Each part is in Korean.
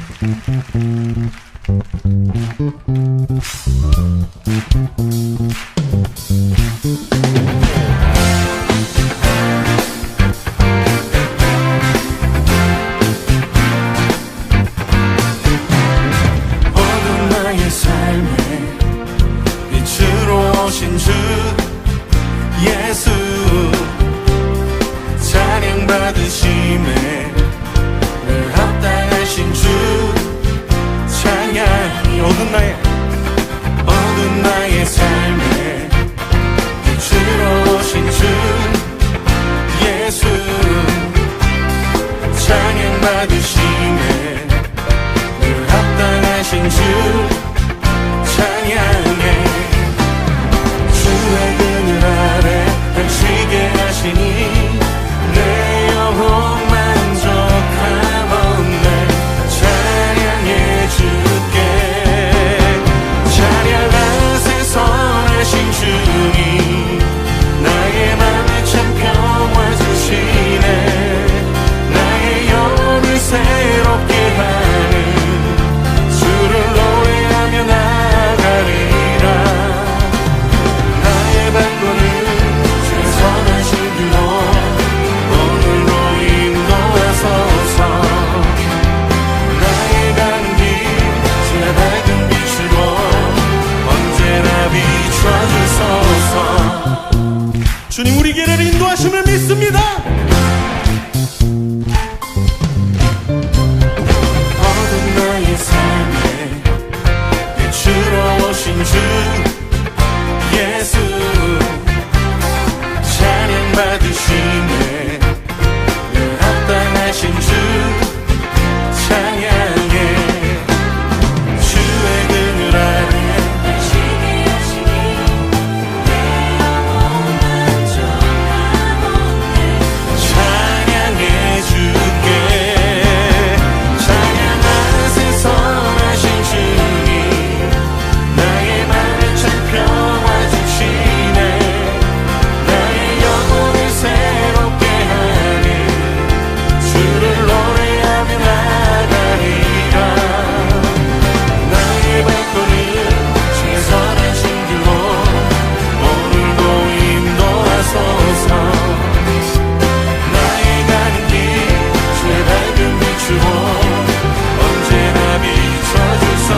어두운 나의 삶에 빛으로 오신 주 예수, 찬양 받으심에 늘 합당하신 주 찬양. 어두운 나의 삶에 빛으로 오신 주 예수, 찬양 받으심에 늘 합당하신 주 찬양해. 주의 그늘 아래 안식에 하시니 내 영혼 만족하옵네. 찬양해 주께. 찬양하세 선하신 주님, 나의 맘에 참 평화 주시네. 나의 영혼을 새롭게 하는 주를 노래하며 나가리라. 나의 발걸음 주의 선하신 길로 오늘도 인도하소서. 나의 가는 길 주의 밝은 빛으로 언제나 비춰주소서. 주님 우리 길을 인도하심을 믿습니다. 어두운 나의 삶에 빛으로 오신 주 예수, 찬양 받으심에 늘 합당하신 주 찬양해. 주의 그늘 아래 안식에 하시니 내 영혼 만족하옵네. 찬양해 주께. 찬양하세 선하신 주님, 나의 맘에 참 평화 주시네. 나의 영혼을 새롭게 하는 주를 노래하며 나가리라. 나의 발걸음 주의 선하신 길로 오늘도 인도하소서. 나의 가는 길 주의 밝은 빛으로 언제나 비춰주소서.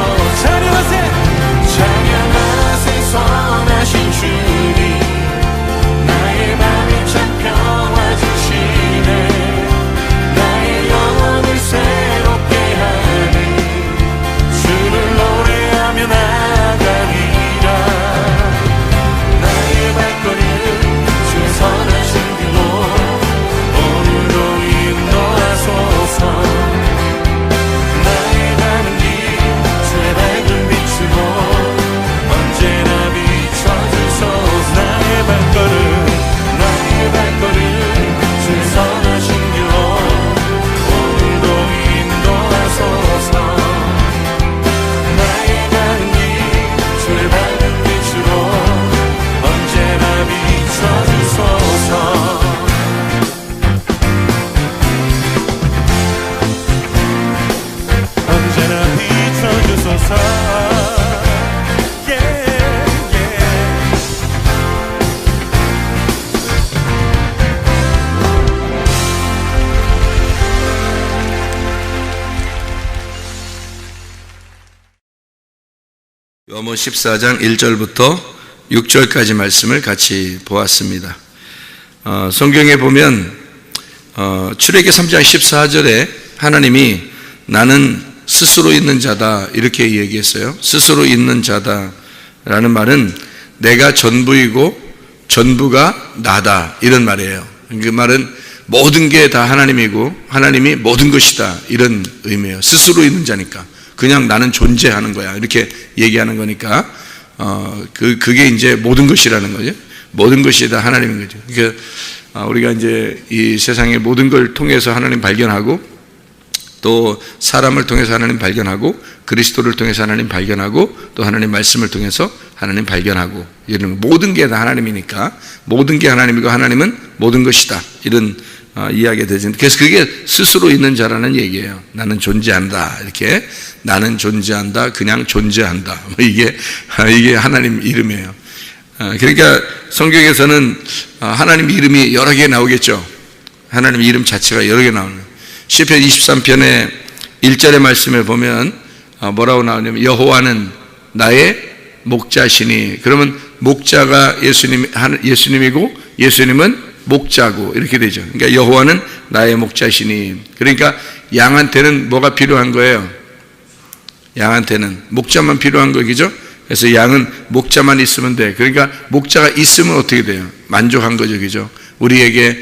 찬양하세 선하신 주님, 나의 맘에 참 평화 주시네. 나의 영혼을 새롭게 하는 주를 노래하며 나가리라. 나의 발걸음 주의 선하신 길로 오늘도 인도하소서. 나의 가는 길 주의 밝은 빛으로 언제나 비춰주소서. 나의 발걸음 주의 선하신 길로 오늘도 인도하소서. 나의 가는 길 주의 밝은 빛으로 언제나 비춰주소서. 언제나 비춰주소서. 요한복음 14장 1절부터 6절까지 말씀을 같이 보았습니다. 성경에 보면 출애굽기 3장 14절에 하나님이 나는 스스로 있는 자다 이렇게 얘기했어요. 스스로 있는 자다라는 말은 내가 전부이고 전부가 나다 이런 말이에요. 그 말은 모든 게 다 하나님이고 하나님이 모든 것이다 이런 의미예요. 스스로 있는 자니까 그냥 나는 존재하는 거야 이렇게 얘기하는 거니까 그게 이제 모든 것이라는 거죠. 모든 것이 다 하나님인 거죠. 그러니까 우리가 이제 이 세상의 모든 걸 통해서 하나님 발견하고 또 사람을 통해서 하나님 발견하고 그리스도를 통해서 하나님 발견하고 또 하나님 말씀을 통해서 하나님 발견하고 이런 모든 게 다 하나님이니까 모든 게 하나님이고 하나님은 모든 것이다 이런 이야기가 되죠. 그래서 그게 스스로 있는 자라는 얘기예요. 나는 존재한다. 이렇게 나는 존재한다. 그냥 존재한다. 이게 하나님 이름이에요. 그러니까 성경에서는 하나님 이름이 여러 개 나오겠죠. 하나님 이름 자체가 여러 개 나오는 거예요. 시편 23편의 1절의 말씀에 보면 뭐라고 나오냐면 여호와는 나의 목자시니, 그러면 목자가 예수님이고 예수님은 목자고 이렇게 되죠. 그러니까 여호와는 나의 목자시니, 그러니까 양한테는 뭐가 필요한 거예요? 양한테는 목자만 필요한 거죠. 그래서 양은 목자만 있으면 돼. 그러니까 목자가 있으면 어떻게 돼요? 만족한 거죠, 그죠? 우리에게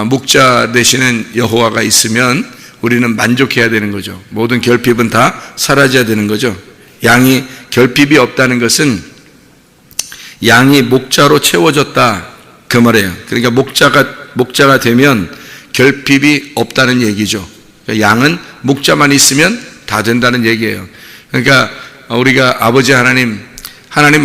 목자 되시는 여호와가 있으면 우리는 만족해야 되는 거죠. 모든 결핍은 다 사라져야 되는 거죠. 양이 결핍이 없다는 것은 양이 목자로 채워졌다 그 말이에요. 그러니까 목자가 되면 결핍이 없다는 얘기죠. 양은 목자만 있으면 다 된다는 얘기예요. 그러니까 우리가 아버지 하나님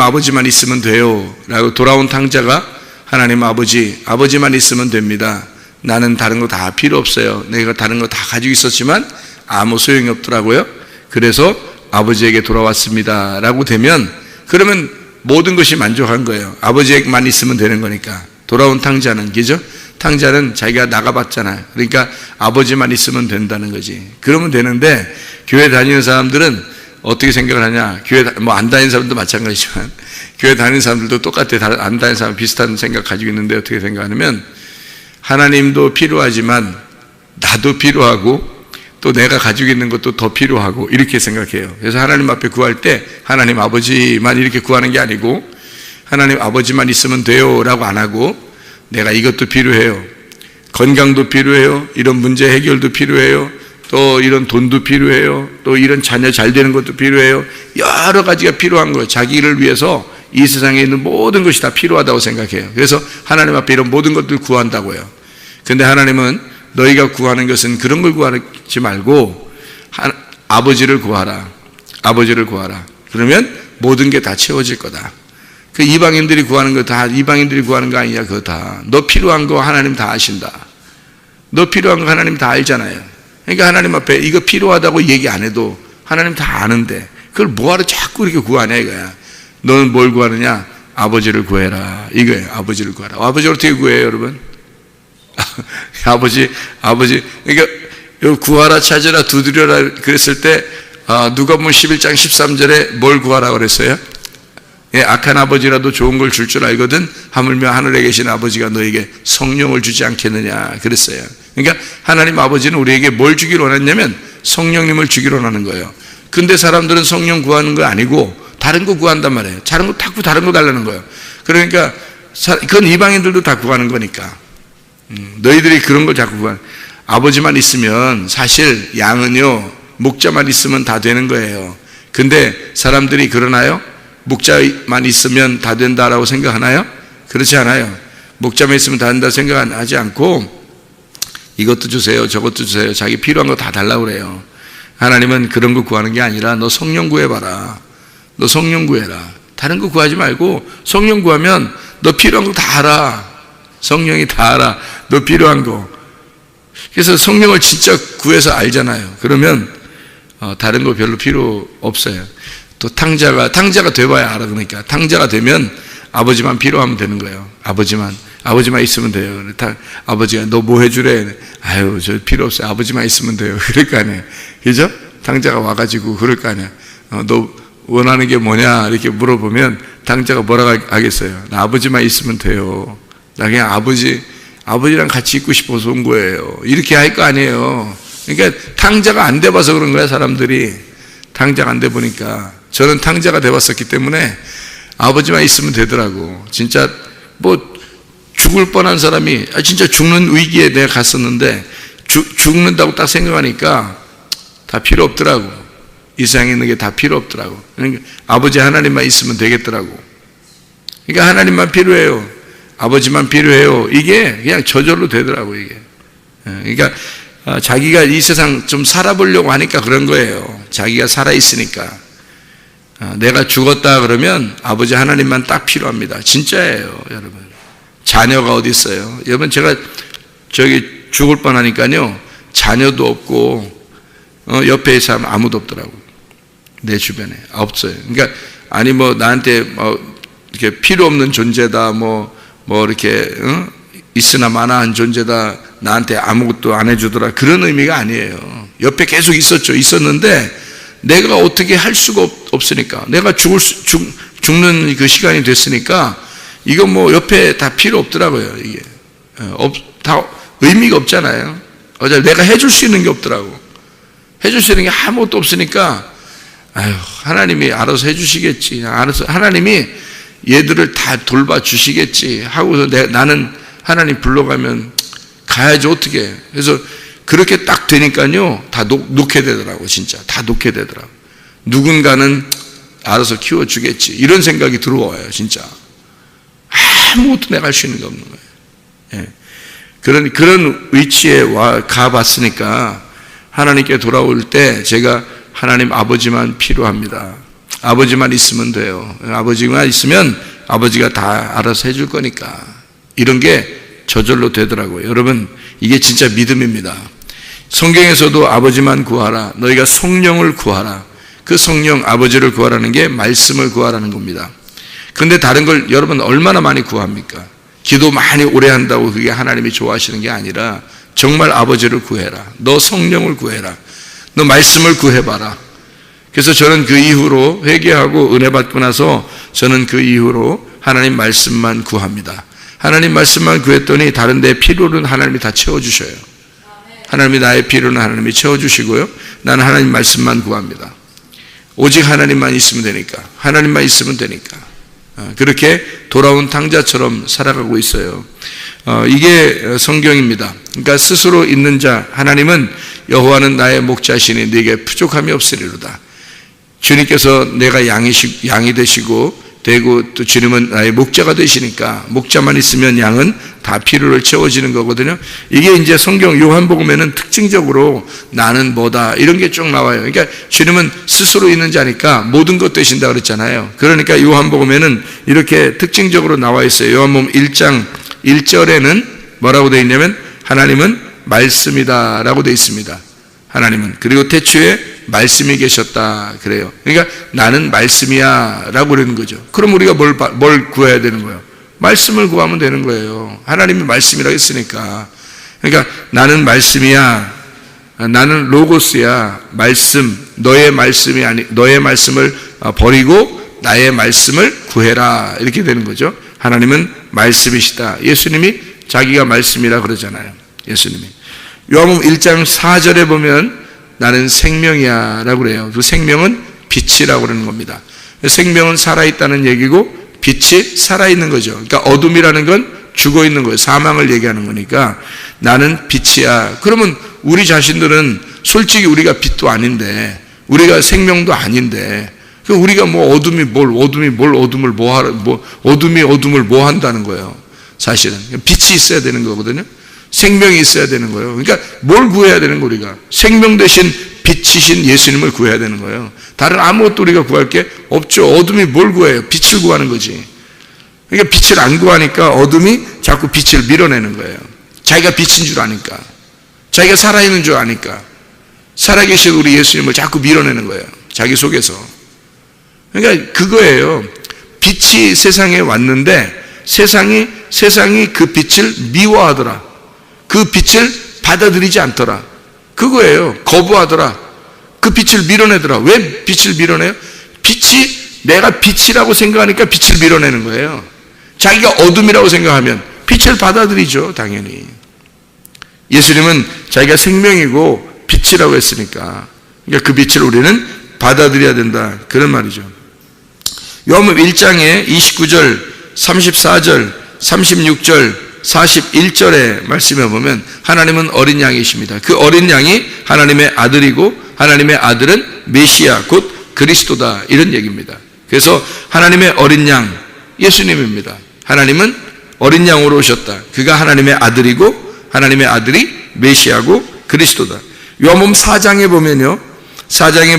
아버지만 있으면 돼요 라고 돌아온 탕자가 하나님 아버지만 있으면 됩니다. 나는 다른 거 다 필요 없어요. 내가 다른 거 다 가지고 있었지만 아무 소용이 없더라고요. 그래서 아버지에게 돌아왔습니다 라고 되면, 그러면 모든 것이 만족한 거예요. 아버지에게만 있으면 되는 거니까. 돌아온 탕자는, 그죠? 탕자는 자기가 나가봤잖아요. 그러니까 아버지만 있으면 된다는 거지. 그러면 되는데, 교회 다니는 사람들은 어떻게 생각을 하냐? 교회 안 다니는 사람도 마찬가지지만 교회 다니는 사람들도 똑같아. 안 다니는 사람 비슷한 생각 가지고 있는데 어떻게 생각하냐면, 하나님도 필요하지만 나도 필요하고 또 내가 가지고 있는 것도 더 필요하고 이렇게 생각해요. 그래서 하나님 앞에 구할 때 하나님 아버지만 이렇게 구하는 게 아니고, 하나님 아버지만 있으면 돼요 라고 안 하고, 내가 이것도 필요해요, 건강도 필요해요, 이런 문제 해결도 필요해요, 또 이런 돈도 필요해요, 또 이런 자녀 잘 되는 것도 필요해요. 여러 가지가 필요한 거예요. 자기를 위해서 이 세상에 있는 모든 것이 다 필요하다고 생각해요. 그래서 하나님 앞에 이런 모든 것들을 구한다고요. 근데 하나님은 너희가 구하는 것은 그런 걸 구하지 말고 아버지를 구하라. 아버지를 구하라. 그러면 모든 게 다 채워질 거다. 그 이방인들이 구하는 거 다 이방인들이 구하는 거 아니냐. 그거 다 너 필요한 거 하나님 다 아신다. 너 필요한 거 하나님 다 알잖아요. 그러니까 하나님 앞에 이거 필요하다고 얘기 안 해도 하나님 다 아는데 그걸 뭐하러 자꾸 이렇게 구하냐 이거야. 너는 뭘 구하느냐? 아버지를 구해라 이거예요. 아버지를 구하라. 아버지를 어떻게 구해요 여러분? 아버지 그러니까 구하라 찾으라 두드려라 그랬을 때 누가복음 11장 13절에 뭘 구하라 그랬어요? 예, 악한 아버지라도 좋은 걸 줄 줄 알거든 하물며 하늘에 계신 아버지가 너에게 성령을 주지 않겠느냐 그랬어요. 그러니까 하나님 아버지는 우리에게 뭘 주기를 원했냐면 성령님을 주기를 원하는 거예요. 근데 사람들은 성령 구하는 거 아니고 다른 거 구한단 말이에요. 자꾸 다른 거 달라는 거예요. 그러니까 그건 이방인들도 다 구하는 거니까. 너희들이 그런 걸 자꾸 구하는. 아버지만 있으면 사실 양은요 목자만 있으면 다 되는 거예요. 근데 사람들이 그러나요? 목자만 있으면 다 된다라고 생각하나요? 그렇지 않아요. 목자만 있으면 다 된다 생각하지 않고 이것도 주세요 저것도 주세요 자기 필요한 거 다 달라고 그래요. 하나님은 그런 거 구하는 게 아니라 너 성령 구해봐라. 너 성령 구해라. 다른 거 구하지 말고 성령 구하면 너 필요한 거 다 알아. 성령이 다 알아. 너 필요한 거. 그래서 성령을 진짜 구해서 알잖아요. 그러면 다른 거 별로 필요 없어요. 또 탕자가 돼봐야 알아. 그러니까 탕자가 되면 아버지만 필요하면 되는 거예요. 아버지만 있으면 돼요. 아버지가 너 뭐 해주래? 아유 저 필요 없어요. 아버지만 있으면 돼요. 그럴 거 아니에요. 그죠? 탕자가 와가지고 그럴 거 아니에요. 너 원하는 게 뭐냐 이렇게 물어보면 탕자가 뭐라고 하겠어요? 나 아버지만 있으면 돼요. 나 그냥 아버지랑 같이 있고 싶어서 온 거예요. 이렇게 할 거 아니에요. 그러니까 탕자가 안 돼봐서 그런 거야 사람들이. 탕자가 안 돼보니까. 저는 탕자가 돼봤었기 때문에 아버지만 있으면 되더라고. 진짜 뭐 죽을 뻔한 사람이 진짜 죽는 위기에 내가 갔었는데 죽는다고 딱 생각하니까 다 필요 없더라고. 이 세상에 있는 게 다 필요 없더라고. 그러니까 아버지 하나님만 있으면 되겠더라고. 그러니까 하나님만 필요해요. 아버지만 필요해요. 이게 그냥 저절로 되더라고 이게. 그러니까 자기가 이 세상 좀 살아보려고 하니까 그런 거예요. 자기가 살아있으니까. 내가 죽었다 그러면 아버지 하나님만 딱 필요합니다. 진짜예요 여러분. 자녀가 어디 있어요? 여러분 제가 죽을 뻔하니까요, 자녀도 없고 옆에 사람 아무도 없더라고요. 내 주변에 없어요. 그러니까 아니 뭐 나한테 이렇게 필요 없는 존재다, 뭐 이렇게 있으나 마나한 존재다, 나한테 아무것도 안 해주더라, 그런 의미가 아니에요. 옆에 계속 있었는데 내가 어떻게 할 수가 없으니까, 내가 죽는 그 시간이 됐으니까 이거 뭐 옆에 다 필요 없더라고요. 이게 다 의미가 없잖아요. 내가 해줄 수 있는 게 없더라고. 해줄 수 있는 게 아무것도 없으니까 아유, 하나님이 알아서 해주시겠지, 알아서 하나님이 얘들을 다 돌봐주시겠지 하고서 나는 하나님 불러가면 가야지 어떻게. 그래서 그렇게 딱 되니까요, 다 놓게 되더라고. 진짜 다 놓게 되더라고. 누군가는 알아서 키워주겠지, 이런 생각이 들어와요. 진짜 아무것도 내가 할 수 있는 게 없는 거예요. 예. 그런 위치에 가봤으니까 하나님께 돌아올 때 제가 하나님, 아버지만 필요합니다. 아버지만 있으면 돼요. 아버지만 있으면 아버지가 다 알아서 해줄 거니까. 이런 게 저절로 되더라고요. 여러분, 이게 진짜 믿음입니다. 성경에서도 아버지만 구하라, 너희가 성령을 구하라. 그 성령, 아버지를 구하라는 게 말씀을 구하라는 겁니다. 그런데 다른 걸 여러분 얼마나 많이 구합니까? 기도 많이 오래 한다고 그게 하나님이 좋아하시는 게 아니라 정말 아버지를 구해라. 너 성령을 구해라. 너 말씀을 구해봐라. 그래서 저는 그 이후로 회개하고 은혜 받고 나서 저는 그 이후로 하나님 말씀만 구합니다. 하나님 말씀만 구했더니 다른 데 필요는 하나님이 다 채워주셔요. 하나님이 나의 필요는 하나님이 채워주시고요, 나는 하나님 말씀만 구합니다. 오직 하나님만 있으면 되니까, 하나님만 있으면 되니까 그렇게 돌아온 탕자처럼 살아가고 있어요. 이게 성경입니다. 그러니까 스스로 있는 자, 하나님은 여호와는 나의 목자시니 네게 부족함이 없으리로다. 주님께서 내가 양이 되시고 되고 또 주님은 나의 목자가 되시니까 목자만 있으면 양은 다 필요를 채워지는 거거든요. 이게 이제 성경 요한복음에는 특징적으로 나는 뭐다 이런 게 쭉 나와요. 그러니까 주님은 스스로 있는 자니까 모든 것 되신다 그랬잖아요. 그러니까 요한복음에는 이렇게 특징적으로 나와 있어요. 요한복음 1장 1절에는 뭐라고 되어 있냐면 하나님은 말씀이다 라고 되어 있습니다. 하나님은. 그리고 태초에 말씀이 계셨다 그래요. 그러니까 나는 말씀이야 라고 그러는 거죠. 그럼 우리가 뭘 구해야 되는 거예요? 말씀을 구하면 되는 거예요. 하나님이 말씀이라고 했으니까. 그러니까 나는 말씀이야, 나는 로고스야, 말씀, 너의 말씀을 버리고 나의 말씀을 구해라, 이렇게 되는 거죠. 하나님은 말씀이시다. 예수님이 자기가 말씀이라 그러잖아요. 예수님이. 요한복음 1장 4절에 보면 나는 생명이야 라고 그래요. 그 생명은 빛이라고 그러는 겁니다. 생명은 살아있다는 얘기고 빛이 살아있는 거죠. 그러니까 어둠이라는 건 죽어있는 거예요. 사망을 얘기하는 거니까 나는 빛이야. 그러면 우리 자신들은 솔직히 우리가 빛도 아닌데, 우리가 생명도 아닌데, 우리가 뭐 어둠이 어둠을 뭐 한다는 거예요. 사실은 빛이 있어야 되는 거거든요. 생명이 있어야 되는 거예요. 그러니까 뭘 구해야 되는 거, 우리가 생명 대신 빛이신 예수님을 구해야 되는 거예요. 다른 아무것도 우리가 구할 게 없죠. 어둠이 뭘 구해요? 빛을 구하는 거지. 그러니까 빛을 안 구하니까 어둠이 자꾸 빛을 밀어내는 거예요. 자기가 빛인 줄 아니까, 자기가 살아있는 줄 아니까 살아계신 우리 예수님을 자꾸 밀어내는 거예요, 자기 속에서. 그러니까 그거예요. 빛이 세상에 왔는데 세상이 그 빛을 미워하더라. 그 빛을 받아들이지 않더라. 그거예요. 거부하더라. 그 빛을 밀어내더라. 왜 빛을 밀어내요? 빛이, 내가 빛이라고 생각하니까 빛을 밀어내는 거예요. 자기가 어둠이라고 생각하면 빛을 받아들이죠, 당연히. 예수님은 자기가 생명이고 빛이라고 했으니까, 그러니까 그 빛을 우리는 받아들여야 된다, 그런 말이죠. 요한복음 1장에 29절, 34절, 36절, 41절의 말씀에 보면 하나님은 어린 양이십니다. 그 어린 양이 하나님의 아들이고 하나님의 아들은 메시아 곧 그리스도다, 이런 얘기입니다. 그래서 하나님의 어린 양 예수님입니다. 하나님은 어린 양으로 오셨다. 그가 하나님의 아들이고 하나님의 아들이 메시아고 그리스도다. 요한복음 4장에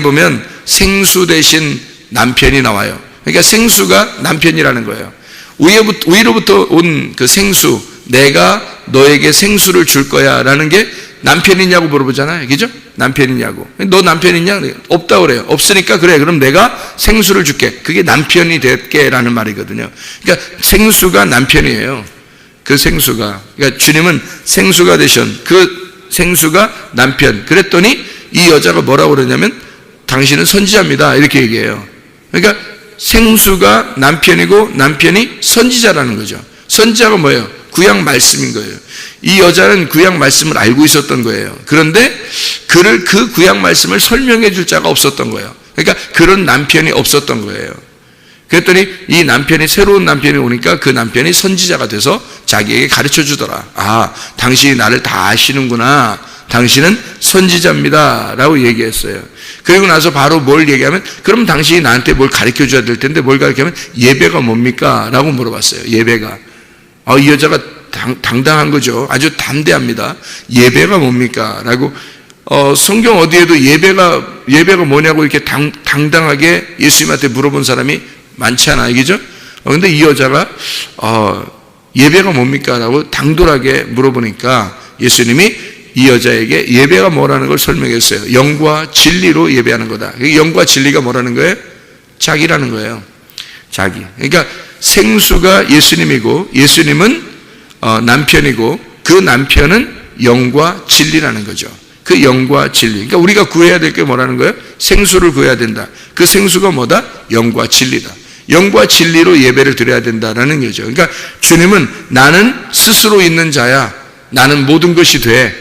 보면 생수 대신 남편이 나와요. 그러니까 생수가 남편이라는 거예요. 위로부터 온 그 생수, 내가 너에게 생수를 줄 거야 라는 게 남편이냐고 물어보잖아요. 그죠? 남편이냐고. 너 남편 있냐? 없다고 그래요. 없으니까 그래. 그럼 내가 생수를 줄게. 그게 남편이 될게 라는 말이거든요. 그러니까 생수가 남편이에요. 그 생수가. 그러니까 주님은 생수가 되신 그 생수가 남편. 그랬더니 이 여자가 뭐라고 그러냐면 당신은 선지자입니다. 이렇게 얘기해요. 그러니까 생수가 남편이고 남편이 선지자라는 거죠. 선지자가 뭐예요? 구약 말씀인 거예요. 이 여자는 구약 말씀을 알고 있었던 거예요. 그런데 그를 그 구약 말씀을 설명해 줄 자가 없었던 거예요. 그러니까 그런 남편이 없었던 거예요. 그랬더니 이 남편이 새로운 남편이 오니까 그 남편이 선지자가 돼서 자기에게 가르쳐 주더라. 아, 당신이 나를 다 아시는구나. 당신은 선지자입니다 라고 얘기했어요. 그리고 나서 바로 뭘 얘기하면 그럼 당신이 나한테 뭘 가르쳐 줘야 될 텐데 뭘 가르치면 예배가 뭡니까? 라고 물어봤어요. 예배가. 이 여자가 당당한 거죠. 아주 담대합니다. 예배가 뭡니까? 라고 성경 어디에도 예배가 뭐냐고 이렇게 당당하게 예수님한테 물어본 사람이 많지 않아요. 그죠? 근데 이 여자가 예배가 뭡니까? 라고 당돌하게 물어보니까 예수님이 이 여자에게 예배가 뭐라는 걸 설명했어요. 영과 진리로 예배하는 거다. 영과 진리가 뭐라는 거예요? 자기라는 거예요. 자기. 그러니까 생수가 예수님이고 예수님은 남편이고 그 남편은 영과 진리라는 거죠. 그 영과 진리. 그러니까 우리가 구해야 될 게 뭐라는 거예요? 생수를 구해야 된다. 그 생수가 뭐다? 영과 진리다. 영과 진리로 예배를 드려야 된다라는 거죠. 그러니까 주님은 나는 스스로 있는 자야. 나는 모든 것이 돼.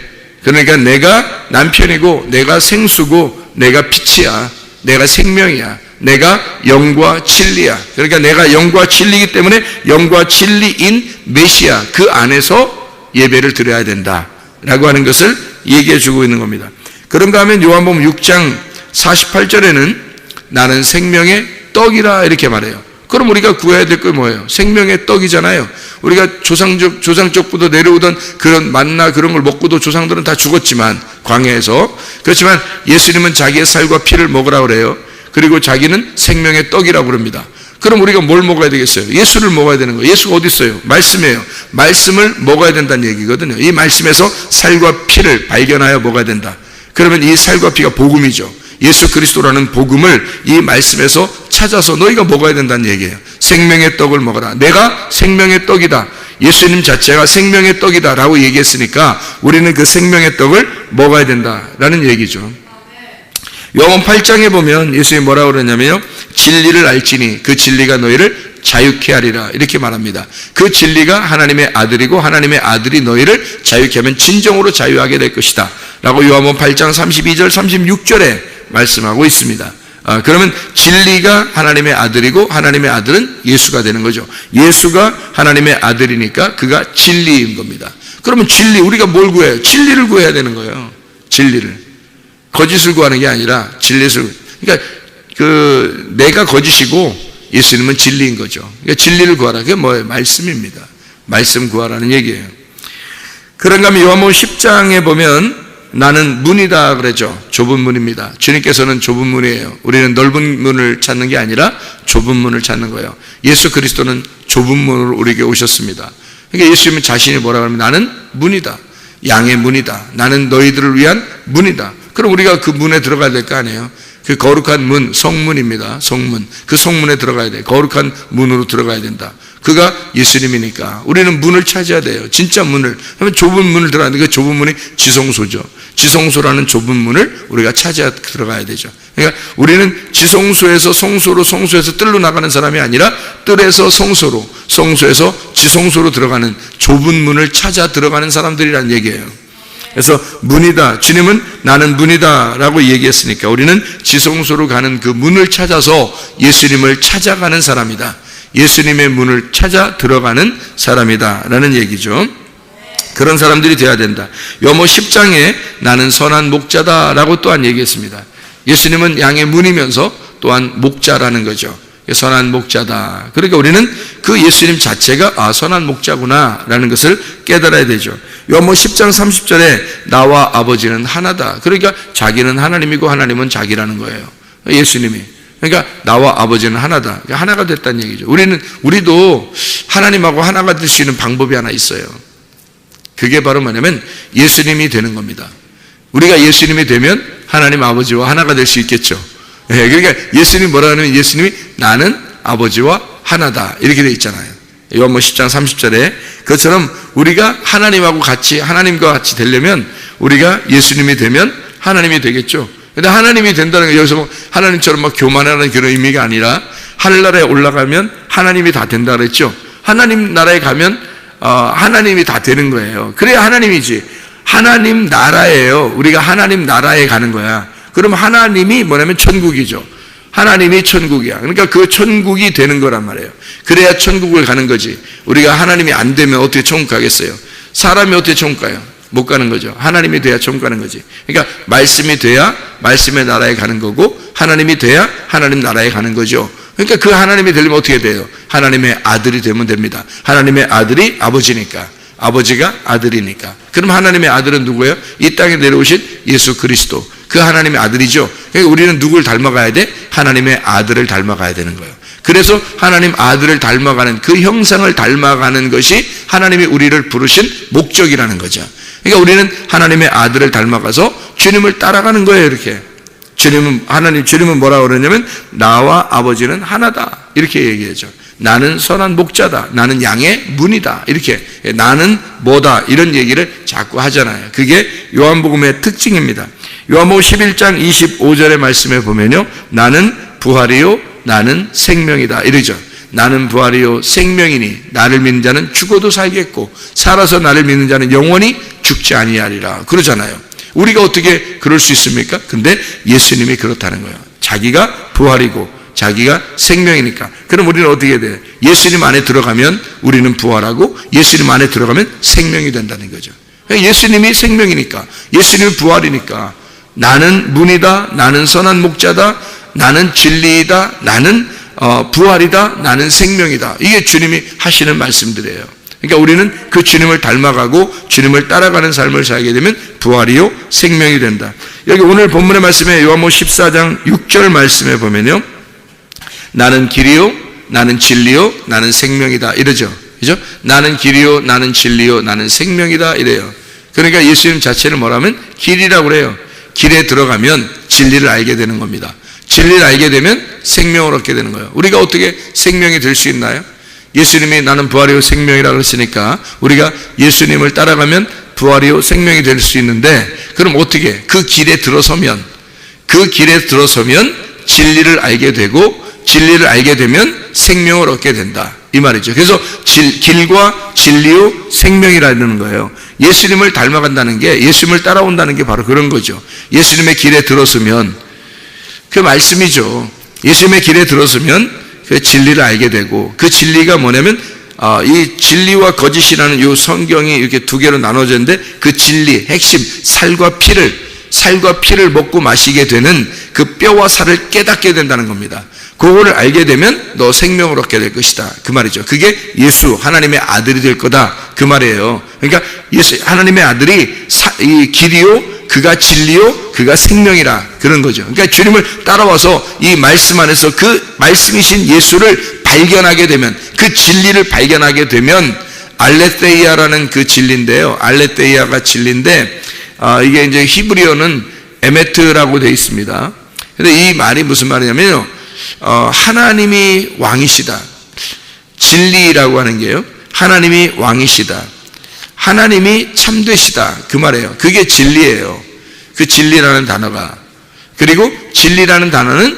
그러니까 내가 남편이고 내가 생수고 내가 빛이야. 내가 생명이야. 내가 영과 진리야. 그러니까 내가 영과 진리이기 때문에 영과 진리인 메시아 그 안에서 예배를 드려야 된다라고 하는 것을 얘기해 주고 있는 겁니다. 그런가 하면 요한복음 6장 48절에는 나는 생명의 떡이라 이렇게 말해요. 그럼 우리가 구해야 될 게 뭐예요? 생명의 떡이잖아요. 우리가 조상 쪽부터 내려오던 그런 만나 그런 걸 먹고도 조상들은 다 죽었지만 광야에서 그렇지만 예수님은 자기의 살과 피를 먹으라고 그래요. 그리고 자기는 생명의 떡이라고 그럽니다. 그럼 우리가 뭘 먹어야 되겠어요? 예수를 먹어야 되는 거예요. 예수가 어디 있어요? 말씀이에요. 말씀을 먹어야 된다는 얘기거든요. 이 말씀에서 살과 피를 발견하여 먹어야 된다. 그러면 이 살과 피가 복음이죠. 예수 그리스도라는 복음을 이 말씀에서 찾아서 너희가 먹어야 된다는 얘기예요. 생명의 떡을 먹어라. 내가 생명의 떡이다. 예수님 자체가 생명의 떡이다 라고 얘기했으니까 우리는 그 생명의 떡을 먹어야 된다라는 얘기죠. 요한복음 8장에 보면 예수님이 뭐라고 그러냐면요, 진리를 알지니 그 진리가 너희를 자유케 하리라 이렇게 말합니다. 그 진리가 하나님의 아들이고 하나님의 아들이 너희를 자유케 하면 진정으로 자유하게 될 것이다 라고 요한복음 8장 32절 36절에 말씀하고 있습니다. 그러면 진리가 하나님의 아들이고 하나님의 아들은 예수가 되는 거죠. 예수가 하나님의 아들이니까 그가 진리인 겁니다. 그러면 진리, 우리가 뭘 구해요? 진리를 구해야 되는 거예요. 진리를. 거짓을 구하는 게 아니라 진리를. 그러니까 내가 거짓이고 예수님은 진리인 거죠. 그러니까 진리를 구하라. 그게 뭐예요? 말씀입니다. 말씀 구하라는 얘기예요. 그런가 하면 요한복음 10장에 보면 나는 문이다 그러죠. 좁은 문입니다. 주님께서는 좁은 문이에요. 우리는 넓은 문을 찾는 게 아니라 좁은 문을 찾는 거예요. 예수 그리스도는 좁은 문으로 우리에게 오셨습니다. 그러니까 예수님은 자신이 뭐라고 하면 나는 문이다. 양의 문이다. 나는 너희들을 위한 문이다. 그럼 우리가 그 문에 들어가야 될 거 아니에요. 그 거룩한 문, 성문입니다. 성문. 그 성문에 들어가야 돼. 거룩한 문으로 들어가야 된다. 그가 예수님이니까 우리는 문을 찾아야 돼요. 진짜 문을. 그러면 좁은 문을 들어가는데 그 좁은 문이 지성소죠. 지성소라는 좁은 문을 우리가 찾아 들어가야 되죠. 그러니까 우리는 지성소에서 성소로, 성소에서 뜰로 나가는 사람이 아니라 뜰에서 성소로, 성소에서 지성소로 들어가는 좁은 문을 찾아 들어가는 사람들이라는 얘기예요. 그래서 문이다. 주님은 나는 문이다 라고 얘기했으니까 우리는 지성소로 가는 그 문을 찾아서 예수님을 찾아가는 사람이다. 예수님의 문을 찾아 들어가는 사람이다 라는 얘기죠. 그런 사람들이 되어야 된다. 요한복음 10장에 나는 선한 목자다 라고 또한 얘기했습니다. 예수님은 양의 문이면서 또한 목자라는 거죠. 선한 목자다. 그러니까 우리는 그 예수님 자체가 선한 목자구나 라는 것을 깨달아야 되죠. 요한복음 10장 30절에 나와 아버지는 하나다. 그러니까 자기는 하나님이고 하나님은 자기라는 거예요. 예수님이. 그러니까 나와 아버지는 하나다. 그러니까 하나가 됐다는 얘기죠. 우리도 하나님하고 하나가 될 수 있는 방법이 하나 있어요. 그게 바로 뭐냐면 예수님이 되는 겁니다. 우리가 예수님이 되면 하나님 아버지와 하나가 될 수 있겠죠. 그러니까 예수님이 뭐라 하냐면 예수님이 나는 아버지와 하나다 이렇게 되어 있잖아요. 요한복음 10장 30절에 그것처럼 우리가 하나님하고 같이 하나님과 같이 되려면 우리가 예수님이 되면 하나님이 되겠죠. 근데 하나님이 된다는 게 여기서 뭐 하나님처럼 막 교만하는 그런 의미가 아니라 하늘나라에 올라가면 하나님이 다 된다 그랬죠. 하나님 나라에 가면 하나님이 다 되는 거예요. 그래야 하나님이지. 하나님 나라예요. 우리가 하나님 나라에 가는 거야. 그럼 하나님이 뭐냐면 천국이죠. 하나님이 천국이야. 그러니까 그 천국이 되는 거란 말이에요. 그래야 천국을 가는 거지. 우리가 하나님이 안 되면 어떻게 천국 가겠어요? 사람이 어떻게 천국 가요? 못 가는 거죠. 하나님이 돼야 천국 가는 거지. 그러니까 말씀이 돼야 말씀의 나라에 가는 거고 하나님이 돼야 하나님 나라에 가는 거죠. 그러니까 그 하나님이 되려면 어떻게 돼요? 하나님의 아들이 되면 됩니다. 하나님의 아들이 아버지니까, 아버지가 아들이니까. 그럼 하나님의 아들은 누구예요? 이 땅에 내려오신 예수 그리스도. 그 하나님의 아들이죠. 그러니까 우리는 누굴 닮아가야 돼? 하나님의 아들을 닮아가야 되는 거예요. 그래서 하나님 아들을 닮아가는 그 형상을 닮아가는 것이 하나님이 우리를 부르신 목적이라는 거죠. 그러니까 우리는 하나님의 아들을 닮아가서 주님을 따라가는 거예요. 이렇게 주님은 뭐라고 그러냐면 나와 아버지는 하나다 이렇게 얘기하죠. 나는 선한 목자다, 나는 양의 문이다, 이렇게 나는 뭐다 이런 얘기를 자꾸 하잖아요. 그게 요한복음의 특징입니다. 요한복음 11장 25절의 말씀에 보면요, 나는 부활이요 나는 생명이다 이러죠. 나는 부활이요 생명이니 나를 믿는 자는 죽어도 살겠고 살아서 나를 믿는 자는 영원히 죽지 아니하리라 그러잖아요. 우리가 어떻게 그럴 수 있습니까? 근데 예수님이 그렇다는 거예요. 자기가 부활이고 자기가 생명이니까. 그럼 우리는 어떻게 돼요? 예수님 안에 들어가면 우리는 부활하고 예수님 안에 들어가면 생명이 된다는 거죠. 예수님이 생명이니까, 예수님이 부활이니까 나는 문이다, 나는 선한 목자다, 나는 진리이다, 나는 부활이다, 나는 생명이다. 이게 주님이 하시는 말씀들이에요. 그러니까 우리는 그 주님을 닮아가고 주님을 따라가는 삶을 살게 되면 부활이요 생명이 된다. 여기 오늘 본문의 말씀에 요한복음 14장 6절 말씀에 보면요, 나는 길이요 나는 진리요 나는 생명이다 이러죠. 그죠? 나는 길이요 나는 진리요 나는 생명이다 이래요. 그러니까 예수님 자체는 뭐라면 길이라고 그래요. 길에 들어가면 진리를 알게 되는 겁니다. 진리를 알게 되면 생명을 얻게 되는 거예요. 우리가 어떻게 생명이 될 수 있나요? 예수님이 나는 부활이요 생명이라고 했으니까 우리가 예수님을 따라가면 부활이요 생명이 될 수 있는데, 그럼 어떻게 그 길에 들어서면 진리를 알게 되고 진리를 알게 되면 생명을 얻게 된다 이 말이죠. 그래서 길과 진리요 생명이라는 거예요. 예수님을 닮아간다는 게, 예수님을 따라온다는 게 바로 그런 거죠. 예수님의 길에 들어서면 그 말씀이죠. 예수님의 길에 들어서면 그 진리를 알게 되고, 그 진리가 뭐냐면 이 진리와 거짓이라는 이 성경이 이렇게 두 개로 나눠졌는데, 그 진리 핵심 살과 피를 먹고 마시게 되는 그 뼈와 살을 깨닫게 된다는 겁니다. 그거를 알게 되면 너 생명을 얻게 될 것이다 그 말이죠. 그게 예수 하나님의 아들이 될 거다 그 말이에요. 그러니까 예수 하나님의 아들이 이 길이요 그가 진리요 그가 생명이라 그런 거죠. 그러니까 주님을 따라와서 이 말씀 안에서 그 말씀이신 예수를 발견하게 되면, 그 진리를 발견하게 되면, 알레테이아라는 그 진리인데요, 알레테이아가 진리인데 이게 이제 히브리어는 에메트라고 되어 있습니다. 근데 이 말이 무슨 말이냐면요, 하나님이 왕이시다, 진리라고 하는 게요, 하나님이 왕이시다, 하나님이 참되시다 그 말이에요. 그게 진리예요. 그 진리라는 단어가. 그리고 진리라는 단어는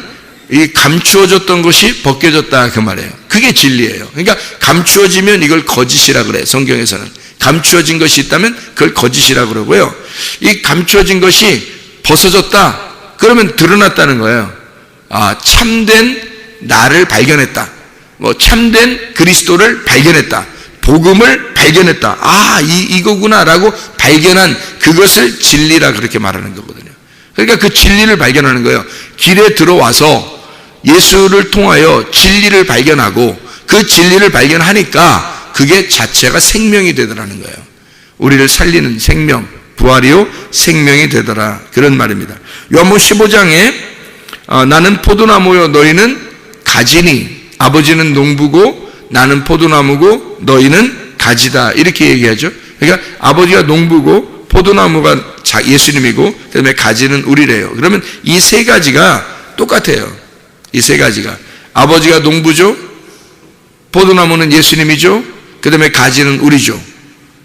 이 감추어졌던 것이 벗겨졌다 그 말이에요. 그게 진리예요. 그러니까 감추어지면 이걸 거짓이라 그래요. 성경에서는 감추어진 것이 있다면 그걸 거짓이라 그러고요, 이 감추어진 것이 벗어졌다 그러면 드러났다는 거예요. 참된 나를 발견했다, 참된 그리스도를 발견했다, 복음을 발견했다, 이거구나 라고 발견한 그것을 진리라 그렇게 말하는 거거든요. 그러니까 그 진리를 발견하는 거예요. 길에 들어와서 예수를 통하여 진리를 발견하고 그 진리를 발견하니까 그게 자체가 생명이 되더라는 거예요. 우리를 살리는 생명, 부활이요 생명이 되더라 그런 말입니다. 요한복음 15장에 나는 포도나무요 너희는 가지니, 아버지는 농부고 나는 포도나무고 너희는 가지다 이렇게 얘기하죠. 그러니까 아버지가 농부고 포도나무가 예수님이고 그다음에 가지는 우리래요. 그러면 이 세 가지가 똑같아요. 이 세 가지가 아버지가 농부죠, 포도나무는 예수님이죠, 그다음에 가지는 우리죠.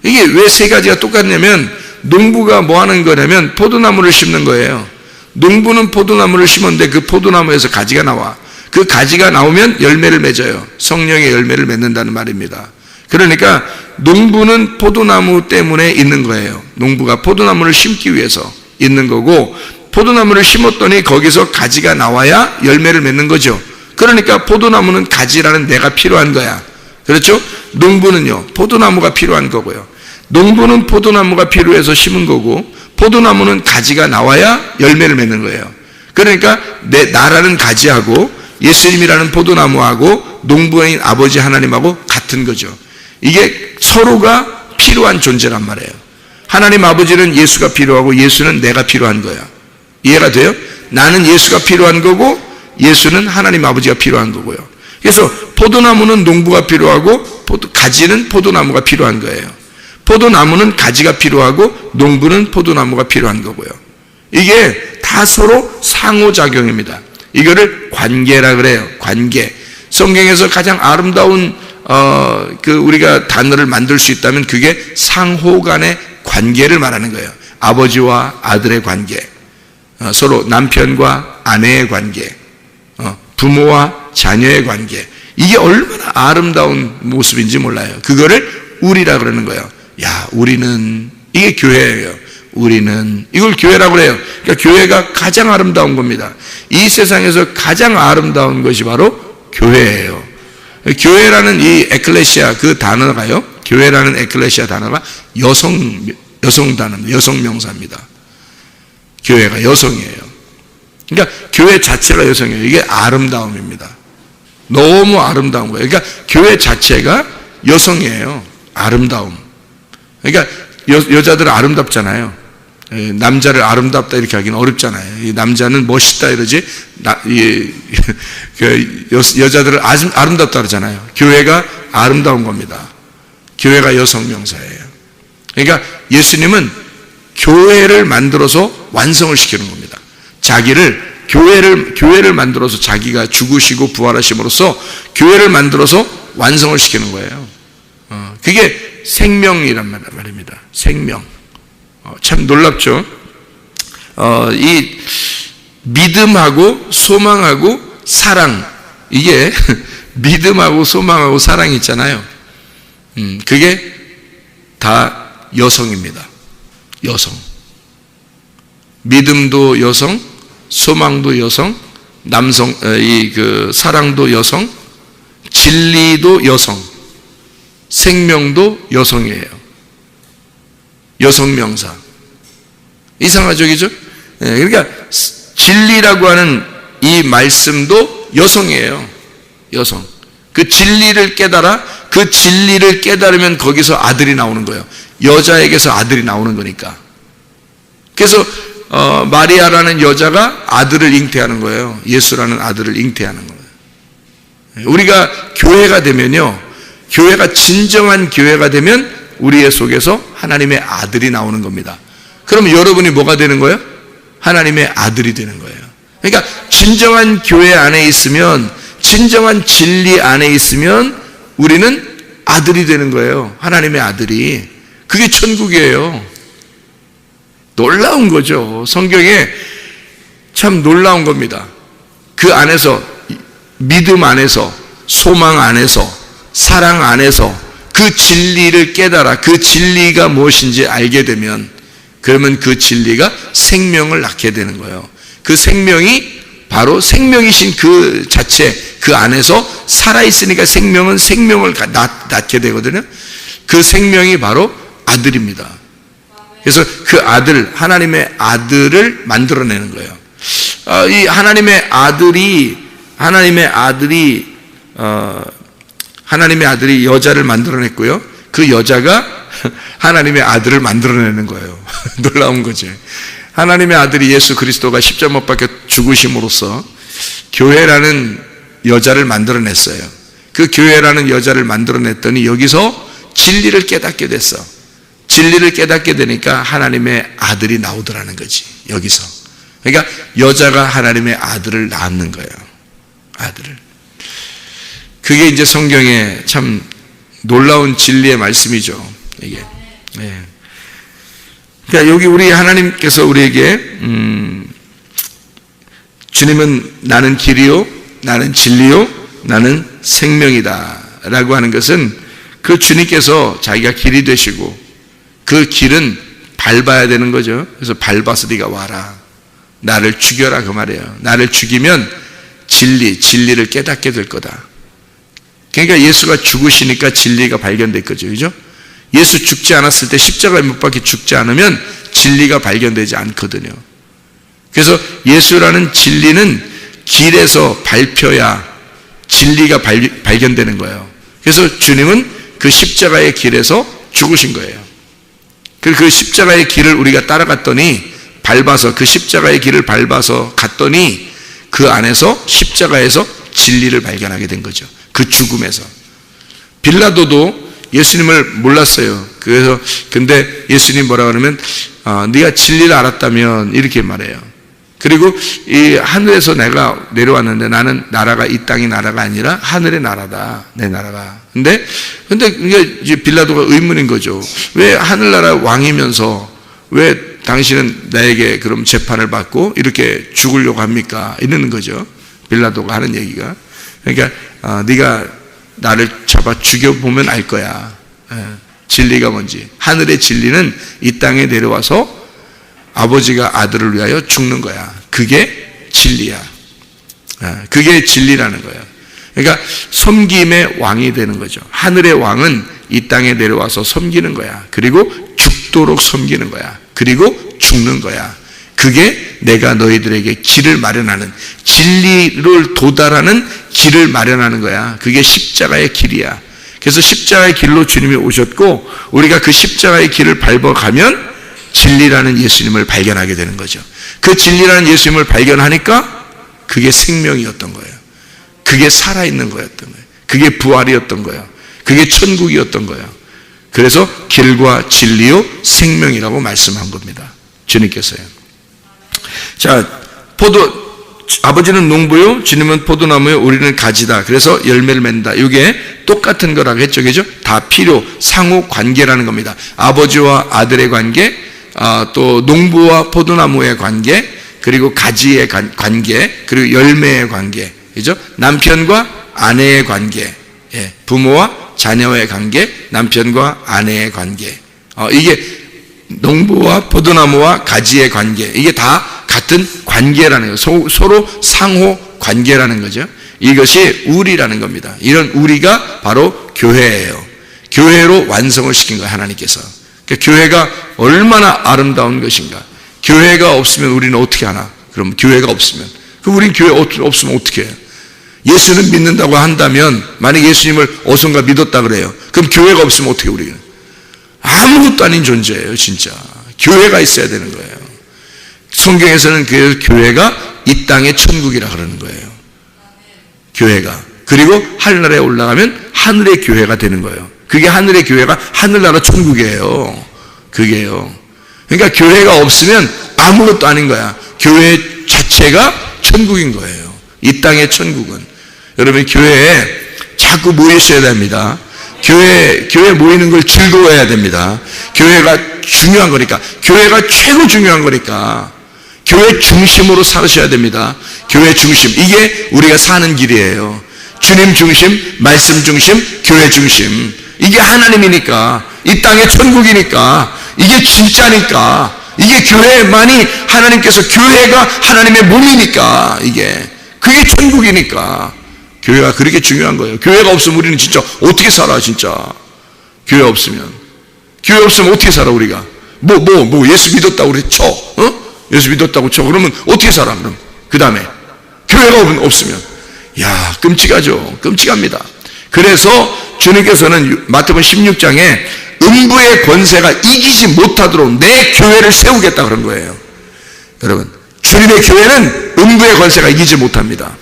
이게 왜 세 가지가 똑같냐면 농부가 뭐 하는 거냐면 포도나무를 심는 거예요. 농부는 포도나무를 심었는데 그 포도나무에서 가지가 나와. 그 가지가 나오면 열매를 맺어요. 성령의 열매를 맺는다는 말입니다. 그러니까 농부는 포도나무 때문에 있는 거예요. 농부가 포도나무를 심기 위해서 있는 거고, 포도나무를 심었더니 거기서 가지가 나와야 열매를 맺는 거죠. 그러니까 포도나무는 가지라는 내가 필요한 거야. 그렇죠? 농부는요, 포도나무가 필요한 거고요. 농부는 포도나무가 필요해서 심은 거고, 포도나무는 가지가 나와야 열매를 맺는 거예요. 그러니까 나라는 가지하고 예수님이라는 포도나무하고 농부인 아버지 하나님하고 같은 거죠. 이게 서로가 필요한 존재란 말이에요. 하나님 아버지는 예수가 필요하고 예수는 내가 필요한 거야. 이해가 돼요? 나는 예수가 필요한 거고 예수는 하나님 아버지가 필요한 거고요. 그래서 포도나무는 농부가 필요하고 가지는 포도나무가 필요한 거예요. 포도나무는 가지가 필요하고 농부는 포도나무가 필요한 거고요. 이게 다 서로 상호작용입니다. 이거를 관계라 그래요. 관계. 성경에서 가장 아름다운 우리가 단어를 만들 수 있다면 그게 상호 간의 관계를 말하는 거예요. 아버지와 아들의 관계, 서로 남편과 아내의 관계, 부모와 자녀의 관계. 이게 얼마나 아름다운 모습인지 몰라요. 그거를 우리라 그러는 거예요. 야, 우리는, 이게 교회예요. 우리는, 이걸 교회라고 그래요. 그러니까 교회가 가장 아름다운 겁니다. 이 세상에서 가장 아름다운 것이 바로 교회예요. 교회라는 이 에클레시아 그 단어가요, 교회라는 에클레시아 단어가 여성 단어입니다. 여성 명사입니다. 교회가 여성이에요. 그러니까 교회 자체가 여성이에요. 이게 아름다움입니다. 너무 아름다운 거예요. 그러니까 교회 자체가 여성이에요. 아름다움. 그러니까 여자들은 아름답잖아요. 남자를 아름답다 이렇게 하기는 어렵잖아요. 남자는 멋있다 이러지, 여자들을 아름답다 그러잖아요. 교회가 아름다운 겁니다. 교회가 여성 명사예요. 그러니까 예수님은 교회를 만들어서 완성을 시키는 겁니다. 교회를 만들어서 자기가 죽으시고 부활하심으로써 교회를 만들어서 완성을 시키는 거예요. 그게 생명이란 말입니다. 생명. 참 놀랍죠? 이 믿음하고 소망하고 사랑, 이게 믿음하고 소망하고 사랑이 있잖아요. 그게 다 여성입니다. 여성. 믿음도 여성, 소망도 여성, 사랑도 여성, 진리도 여성, 생명도 여성이에요. 여성 명사. 이상하죠, 그죠? 그러니까 진리라고 하는 이 말씀도 여성이에요. 여성. 그 진리를 깨달으면 거기서 아들이 나오는 거예요. 여자에게서 아들이 나오는 거니까. 그래서 마리아라는 여자가 아들을 잉태하는 거예요. 예수라는 아들을 잉태하는 거예요. 우리가 교회가 되면요, 교회가 진정한 교회가 되면 우리의 속에서 하나님의 아들이 나오는 겁니다. 그러면 여러분이 뭐가 되는 거예요? 하나님의 아들이 되는 거예요. 그러니까 진정한 교회 안에 있으면, 진정한 진리 안에 있으면 우리는 아들이 되는 거예요. 하나님의 아들이. 그게 천국이에요. 놀라운 거죠. 성경에 참 놀라운 겁니다. 그 안에서, 믿음 안에서, 소망 안에서, 사랑 안에서 그 진리를 깨달아 그 진리가 무엇인지 알게 되면, 그러면 그 진리가 생명을 낳게 되는 거예요. 그 생명이 바로 생명이신 그 자체, 그 안에서 살아있으니까 생명은 생명을 낳게 되거든요. 그 생명이 바로 아들입니다. 그래서 그 아들, 하나님의 아들을 만들어내는 거예요. 이 하나님의 아들이 여자를 만들어냈고요. 그 여자가 하나님의 아들을 만들어내는 거예요. 놀라운 거지. 하나님의 아들이 예수 그리스도가 십자가 못 박혀 죽으심으로써 교회라는 여자를 만들어냈어요. 그 교회라는 여자를 만들어냈더니 여기서 진리를 깨닫게 됐어. 진리를 깨닫게 되니까 하나님의 아들이 나오더라는 거지, 여기서. 그러니까 여자가 하나님의 아들을 낳는 거예요. 아들을. 그게 이제 성경의 참 놀라운 진리의 말씀이죠, 이게. 네. 그러니까 여기 우리 하나님께서 우리에게 주님은 나는 길이요, 나는 진리요, 나는 생명이다 라고 하는 것은 그 주님께서 자기가 길이 되시고 그 길은 밟아야 되는 거죠. 그래서 밟아서 네가 와라, 나를 죽여라, 그 말이에요. 나를 죽이면 진리를 깨닫게 될 거다. 그러니까 예수가 죽으시니까 진리가 발견될 거죠, 그죠? 예수 죽지 않았을 때 십자가에 못 박혀 죽지 않으면 진리가 발견되지 않거든요. 그래서 예수라는 진리는 길에서 밟혀야 진리가 발견되는 거예요. 그래서 주님은 그 십자가의 길에서 죽으신 거예요. 그 십자가의 길을 우리가 따라갔더니, 밟아서, 그 십자가의 길을 밟아서 갔더니 그 안에서 십자가에서 진리를 발견하게 된 거죠. 그 죽음에서. 빌라도도 예수님을 몰랐어요. 그래서 근데 예수님 뭐라 그러면 네가 진리를 알았다면 이렇게 말해요. 그리고 이 하늘에서 내가 내려왔는데 나는 나라가 이 땅의 나라가 아니라 하늘의 나라다, 내 나라가. 근데 이게 빌라도가 의문인 거죠. 왜 하늘나라 왕이면서 왜 당신은 나에게 그럼 재판을 받고 이렇게 죽으려고 합니까? 이러는 거죠, 빌라도가 하는 얘기가. 그러니까 네가 나를 잡아 죽여보면 알 거야, 진리가 뭔지. 하늘의 진리는 이 땅에 내려와서 아버지가 아들을 위하여 죽는 거야. 그게 진리야. 그게 진리라는 거야. 그러니까 섬김의 왕이 되는 거죠. 하늘의 왕은 이 땅에 내려와서 섬기는 거야. 그리고 죽도록 섬기는 거야. 그리고 죽는 거야. 그게 내가 너희들에게 길을 마련하는, 진리를 도달하는 길을 마련하는 거야. 그게 십자가의 길이야. 그래서 십자가의 길로 주님이 오셨고, 우리가 그 십자가의 길을 밟아가면 진리라는 예수님을 발견하게 되는 거죠. 그 진리라는 예수님을 발견하니까 그게 생명이었던 거예요. 그게 살아있는 거였던 거예요. 그게 부활이었던 거예요. 그게 천국이었던 거예요. 그래서 길과 진리요 생명이라고 말씀한 겁니다, 주님께서요. 자, 아버지는 농부요, 주님은 포도나무요, 우리는 가지다. 그래서 열매를 맺는다. 이게 똑같은 거라고 했죠, 그죠? 다 필요, 상호 관계라는 겁니다. 아버지와 아들의 관계, 또 농부와 포도나무의 관계, 그리고 가지의 관계, 그리고 열매의 관계, 그죠? 남편과 아내의 관계, 부모와 자녀의 관계, 남편과 아내의 관계. 이게 농부와 포도나무와 가지의 관계, 이게 다 같은 관계라는 거예요. 서로 상호 관계라는 거죠. 이것이 우리라는 겁니다. 이런 우리가 바로 교회예요. 교회로 완성을 시킨 거예요, 하나님께서. 그러니까 교회가 얼마나 아름다운 것인가. 교회가 없으면 우리는 어떻게 하나? 그럼 교회가 없으면, 그럼 우린 교회 없으면 어떻게 해요? 예수는 믿는다고 한다면, 만약 예수님을 어선가 믿었다 그래요. 그럼 교회가 없으면 어떻게 해요, 우리는? 아무것도 아닌 존재예요, 진짜. 교회가 있어야 되는 거예요. 성경에서는 그 교회가 이 땅의 천국이라 그러는 거예요. 교회가. 그리고 하늘나라에 올라가면 하늘의 교회가 되는 거예요. 그게 하늘의 교회가 하늘나라 천국이에요. 그게요. 그러니까 교회가 없으면 아무것도 아닌 거야. 교회 자체가 천국인 거예요. 이 땅의 천국은. 여러분, 교회에 자꾸 모이셔야 됩니다. 교회 모이는 걸 즐거워해야 됩니다. 교회가 중요한 거니까. 교회가 최고 중요한 거니까. 교회 중심으로 살으셔야 됩니다. 교회 중심. 이게 우리가 사는 길이에요. 주님 중심, 말씀 중심, 교회 중심. 이게 하나님이니까. 이 땅의 천국이니까. 이게 진짜니까. 이게 교회만이 하나님께서, 교회가 하나님의 몸이니까. 그게 천국이니까. 교회가 그렇게 중요한 거예요. 교회가 없으면 우리는 진짜 어떻게 살아, 진짜. 교회 없으면 어떻게 살아, 우리가? 예수 믿었다고 그래, 쳐. 예수 믿었다고 쳐. 그러면 어떻게 살아, 그럼? 그 다음에. 교회가 없으면. 야, 끔찍하죠. 끔찍합니다. 그래서 주님께서는 마태복음 16장에 음부의 권세가 이기지 못하도록 내 교회를 세우겠다 그런 거예요. 여러분, 주님의 교회는 음부의 권세가 이기지 못합니다.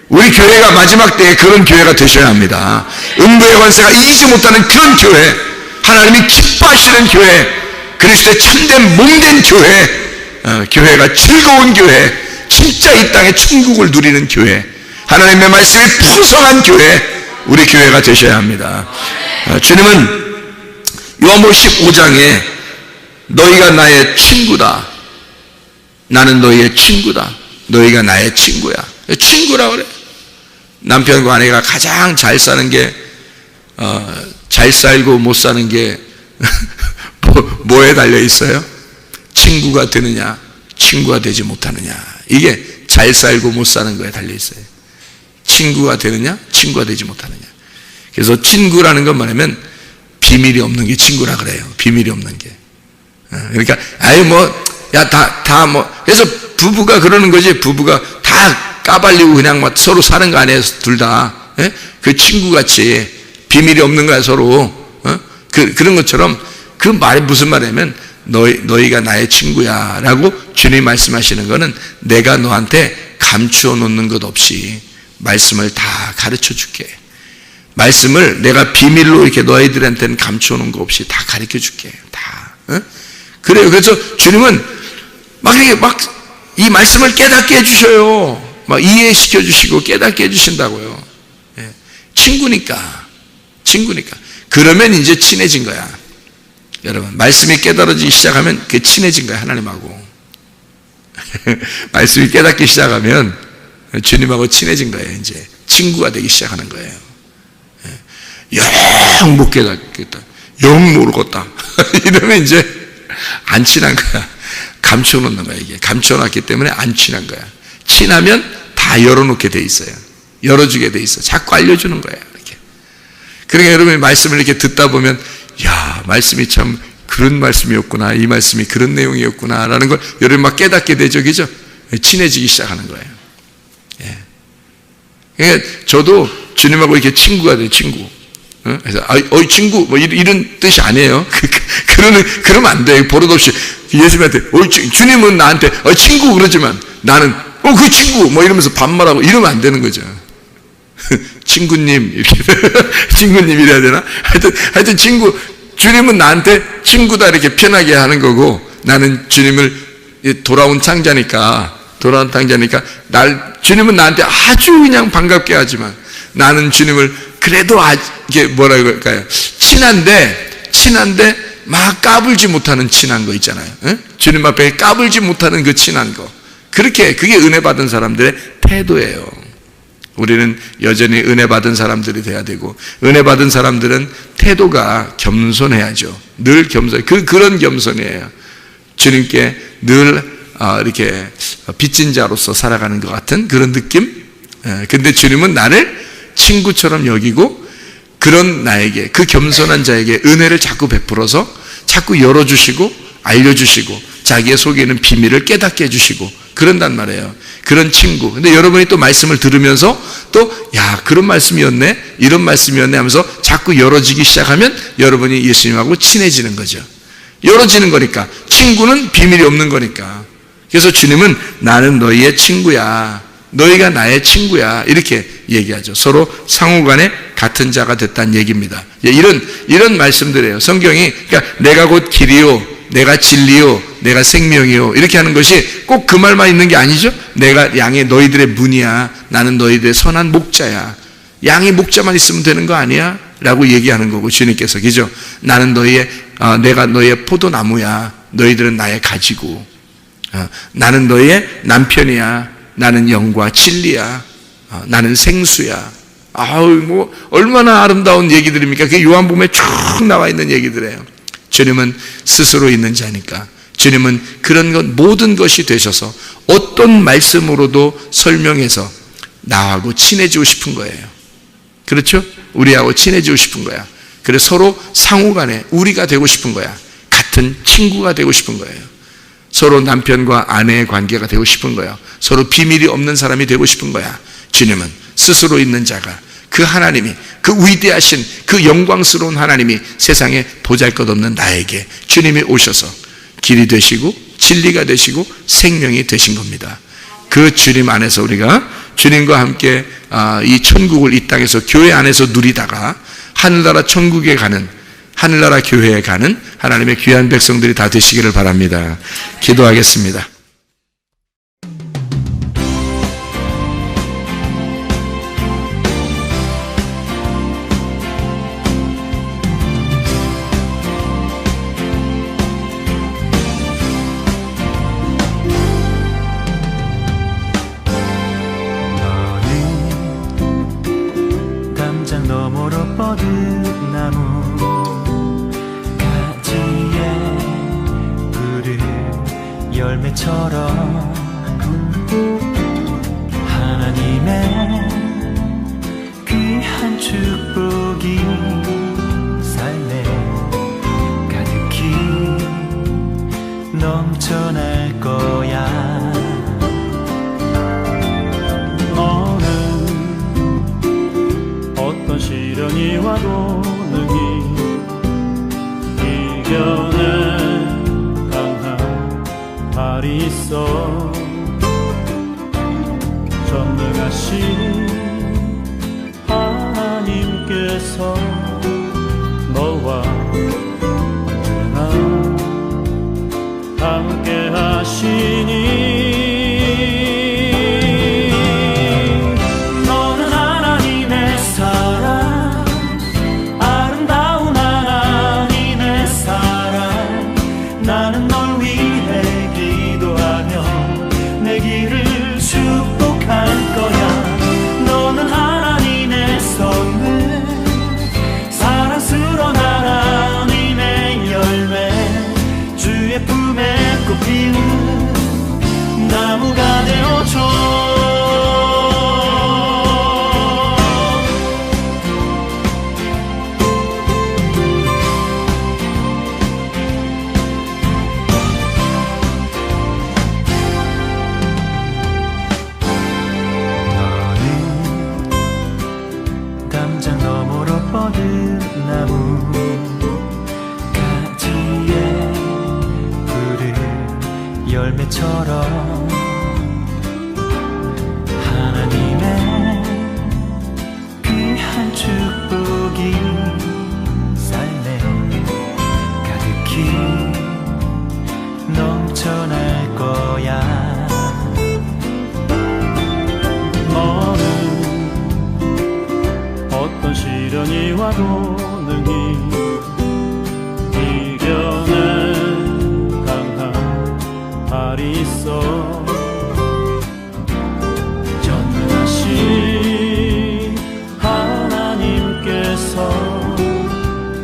우리 교회가 마지막 때에 그런 교회가 되셔야 합니다. 음부의 권세가 이기지 못하는 그런 교회. 하나님이 기뻐하시는 교회, 그리스도의 참된 몸된 교회, 교회가 즐거운 교회, 진짜 이 땅에 천국을 누리는 교회, 하나님의 말씀이 풍성한 교회, 우리 교회가 되셔야 합니다. 주님은 요한복음 15장에 너희가 나의 친구다, 나는 너희의 친구다, 너희가 나의 친구야. 친구라 그래. 남편과 아내가 가장 잘 사는 게 잘 살고 못 사는 게 뭐에 달려 있어요? 친구가 되느냐, 친구가 되지 못하느냐. 이게 잘 살고 못 사는 거에 달려 있어요. 친구가 되느냐, 친구가 되지 못하느냐. 그래서 친구라는 건 뭐냐면 비밀이 없는 게 친구라 그래요. 비밀이 없는 게. 그러니까 아유 뭐 야 다 뭐 그래서 부부가 그러는 거지. 부부가 다 까발리고 그냥 막 서로 사는 거 아니에요. 둘 다. 그 친구같이 비밀이 없는 거야 서로. 그런 것처럼 그 말이 무슨 말이냐면 너희가 나의 친구야 라고 주님이 말씀하시는 거는 내가 너한테 감추어 놓는 것 없이 말씀을 다 가르쳐 줄게. 말씀을 내가 비밀로 이렇게 너희들한테는 감추어 놓은 거 없이 다 가르쳐 줄게. 다. 그래요. 그래서 주님은 막 이 말씀을 깨닫게 해주셔요. 막 이해시켜 주시고 깨닫게 해주신다고요. 친구니까. 그러면 이제 친해진 거야. 여러분, 말씀이 깨달아지기 시작하면 그게 친해진 거야, 하나님하고. 말씀이 깨닫기 시작하면 주님하고 친해진 거예요, 이제. 친구가 되기 시작하는 거예요. 영 못 깨닫겠다. 영 모르겠다. 이러면 이제 안 친한 거야. 감춰놓는 거야, 이게. 감춰놨기 때문에 안 친한 거야. 친하면 다 열어놓게 돼 있어요. 열어주게 돼 있어. 자꾸 알려주는 거야, 이렇게. 그러니까 여러분이 말씀을 이렇게 듣다 보면, 야, 말씀이 참 그런 말씀이었구나. 이 말씀이 그런 내용이었구나. 라는 걸 여러분 막 깨닫게 되죠, 그죠? 친해지기 시작하는 거예요. 예. 그러니까 저도 주님하고 이렇게 친구가 돼요, 친구. 그래서, 친구, 뭐, 이런 뜻이 아니에요. 그러면 안 돼. 버릇없이. 예수님한테, 주님은 나한테, 친구 그러지만 나는, 그 친구, 뭐 이러면서 반말하고 이러면 안 되는 거죠. 친구님, 이렇게. 친구님 이래야 되나? 하여튼 친구, 주님은 나한테 친구다 이렇게 편하게 하는 거고, 나는 주님을 돌아온 창자니까, 주님은 나한테 아주 그냥 반갑게 하지만, 나는 주님을 그래도 이게 뭐라 그럴까요? 친한데 막 까불지 못하는 친한 거 있잖아요. 주님 앞에 까불지 못하는 그 친한 거. 그게 은혜 받은 사람들의 태도예요. 우리는 여전히 은혜 받은 사람들이 돼야 되고, 은혜 받은 사람들은 태도가 겸손해야죠. 늘 겸손. 그런 겸손이에요. 주님께 늘 이렇게 빚진 자로서 살아가는 것 같은 그런 느낌. 근데 주님은 나를 친구처럼 여기고, 그런 나에게, 그 겸손한 자에게 은혜를 자꾸 베풀어서 자꾸 열어주시고 알려주시고 자기의 속에 있는 비밀을 깨닫게 해주시고 그런단 말이에요. 그런 친구. 근데 여러분이 또 말씀을 들으면서 또 그런 말씀이었네, 이런 말씀이었네 하면서 자꾸 열어지기 시작하면 여러분이 예수님하고 친해지는 거죠. 열어지는 거니까. 친구는 비밀이 없는 거니까. 그래서 주님은 나는 너희의 친구야, 너희가 나의 친구야, 이렇게 얘기하죠. 서로 상호간에 같은 자가 됐다는 얘기입니다. 이런 말씀들이에요. 성경이. 그러니까 내가 곧 길이요, 내가 진리요, 내가 생명이요, 이렇게 하는 것이 꼭 그 말만 있는 게 아니죠. 내가 양의 너희들의 문이야, 나는 너희들의 선한 목자야. 양이 목자만 있으면 되는 거 아니야? 라고 얘기하는 거고, 주님께서. 그죠? 나는 내가 너희의 포도나무야, 너희들은 나의 가지고, 나는 너희의 남편이야, 나는 영과 진리야, 나는 생수야. 뭐 얼마나 아름다운 얘기들입니까? 그게 요한복음에 쭉 나와 있는 얘기들이에요. 주님은 스스로 있는 자니까. 주님은 그런 것 모든 것이 되셔서 어떤 말씀으로도 설명해서 나하고 친해지고 싶은 거예요. 그렇죠? 우리하고 친해지고 싶은 거야. 그래서 서로 상호간에 우리가 되고 싶은 거야. 같은 친구가 되고 싶은 거예요. 서로 남편과 아내의 관계가 되고 싶은 거야. 서로 비밀이 없는 사람이 되고 싶은 거야. 주님은 스스로 있는 자가, 그 하나님이, 그 위대하신 그 영광스러운 하나님이 세상에 보잘것없는 나에게 주님이 오셔서 길이 되시고 진리가 되시고 생명이 되신 겁니다. 그 주님 안에서 우리가 주님과 함께 이 천국을 이 땅에서 교회 안에서 누리다가 하늘나라 천국에 가는 하늘나라 교회에 가는 하나님의 귀한 백성들이 다 되시기를 바랍니다. 기도하겠습니다. 담장 너머로 뻗은 나무 가지에 푸른 열매처럼 하나님의 귀한 축복이 삶에 가득히 넘쳐날 거야. 어떤 시련이 와도 능히 이겨낼 강한 발이 있어. 전능하신 하나님께서 너와 언제나 함께 하시니 나무가 되어줘. 너는 담장 너머로 뻗은 나무 가지에 푸른 열매처럼 하나님의 귀한 축복이 삶에 가득히 넘쳐날 거야. 너는 어떤 시련이 와도 능히 이겨낼 강한 발이 있어. 전능하신 하나님께서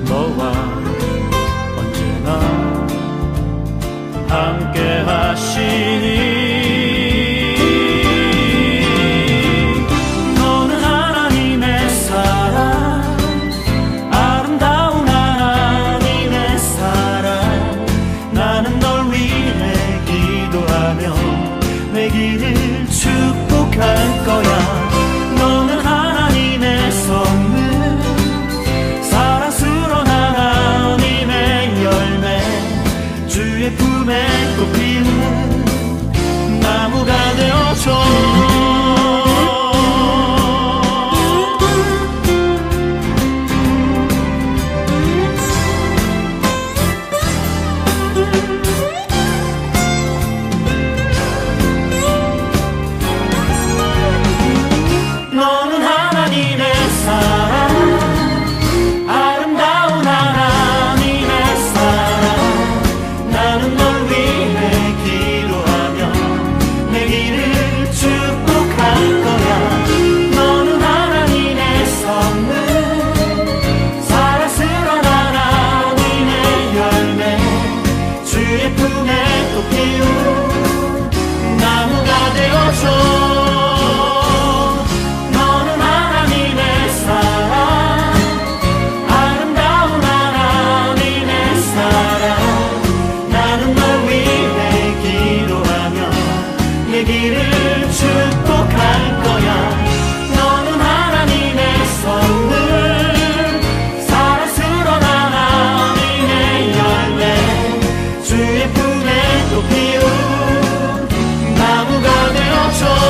너와 언제나 함께 하시니 너는 하나님의 사랑, 아름다운 하나님의 사랑. 나는 널 위해 기도하며 내 길을 축복할 거야. 너는 하나님의 선물, 사랑스러운 하나님의 열매, 주의 품에 꽃피는 나무가 되어줘. 너는 하나님의 사랑, 아름다운 하나님의 사랑. 나는 널 위해 기도하며 내 길을 축복할 거야. 너는 하나님의 선물, 사랑스러운 하나님의 열매, 주의 품에 꽃피운 나무가 되어줘. 내 길을 축복할 거야. 너는 하나님의 선물, 사랑스러운 하나님의 열매, 주의 품에 꽃피운 나무가 되어줘.